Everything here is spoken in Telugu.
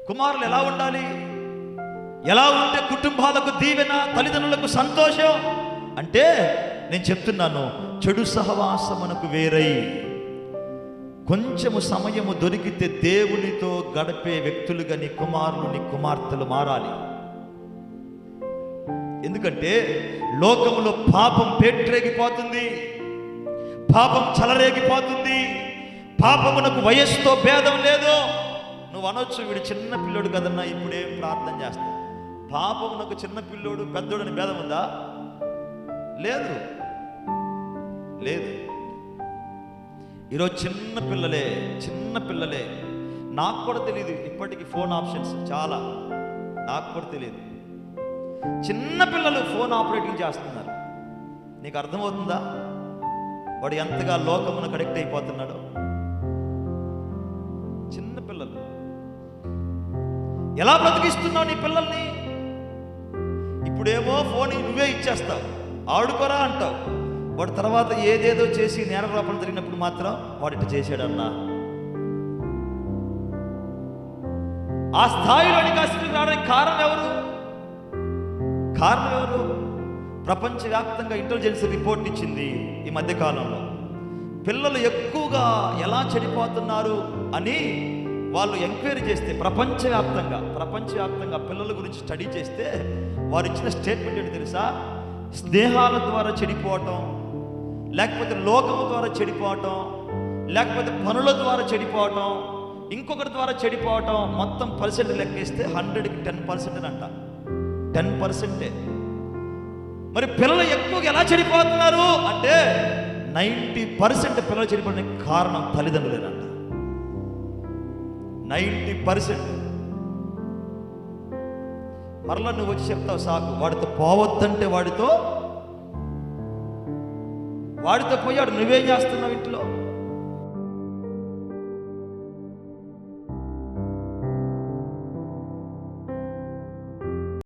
కుమారులు ఎలా ఉండాలి? ఎలా ఉంటే కుటుంబాలకు దీవెన, తల్లిదండ్రులకు సంతోషం అంటే నేను చెప్తున్నాను, చెడు సహవాసమునకు వేరై కొంచెము సమయము దొరికితే దేవునితో గడిపే వ్యక్తులుగా నీ కుమారులు, నీ కుమార్తెలు మారాలి. ఎందుకంటే లోకములో పాపం పేట్రేగిపోతుంది, పాపం చలరేగిపోతుంది, పాపమునకు వయస్సుతో భేదం లేదు. నువ్వు అనొచ్చు, వీడు చిన్న పిల్లోడు కదన్నా ఇప్పుడేం ప్రార్థన చేస్తా. పాపమునకు చిన్న పిల్లోడు పెద్దోడని భేదం ఉందా? లేదు లేదు. ఈరోజు చిన్న పిల్లలే నాకు కూడా తెలియదు ఇప్పటికీ ఫోన్ ఆప్షన్స్ చాలా, నాకు కూడా తెలియదు. చిన్న పిల్లలు ఫోన్ ఆపరేటింగ్ చేస్తున్నారు. నీకు అర్థమవుతుందా వాడు ఎంతగా లోకమునకు అడిక్ట్ అయిపోతున్నాడో? చిన్న పిల్లలు ఎలా బ్రతికిస్తున్నావు నీ పిల్లల్ని? ఇప్పుడేమో ఫోన్ నువ్వే ఇచ్చేస్తావు, ఆడుకోరా అంటావు. వాడు తర్వాత ఏదేదో చేసి నేరలోపం జరిగినప్పుడు మాత్రం వాడిట చేశాడన్నా. ఆ స్థాయిలోనికి అసలు రావడానికి కారణం ఎవరు? ప్రపంచవ్యాప్తంగా ఇంటెలిజెన్స్ రిపోర్ట్ ఇచ్చింది ఈ మధ్యకాలంలో. పిల్లలు ఎక్కువగా ఎలా చెడిపోతున్నారు అని వాళ్ళు ఎంక్వైరీ చేస్తే, ప్రపంచవ్యాప్తంగా పిల్లల గురించి స్టడీ చేస్తే వారు ఇచ్చిన స్టేట్మెంట్ ఏంటి తెలుసా? స్నేహాల ద్వారా చెడిపోవటం, లేకపోతే లోకము ద్వారా చెడిపోవటం, లేకపోతే పనుల ద్వారా చెడిపోవటం, ఇంకొకరి ద్వారా చెడిపోవటం, మొత్తం పర్సెంట్ లెక్కేస్తే 100కి 10% అంట. 10%. మరి పిల్లలు ఎక్కువగా ఎలా చెడిపోతున్నారు అంటే 90% పిల్లలు చెడిపోవడానికి కారణం తల్లిదండ్రులేనంట. 90%. మరలా నువ్వు వచ్చి చెప్తావు సాకు, వాడితో పోవద్దంటే వాడితో పోయాడు, నువ్వేం చేస్తున్నావు ఇంట్లో?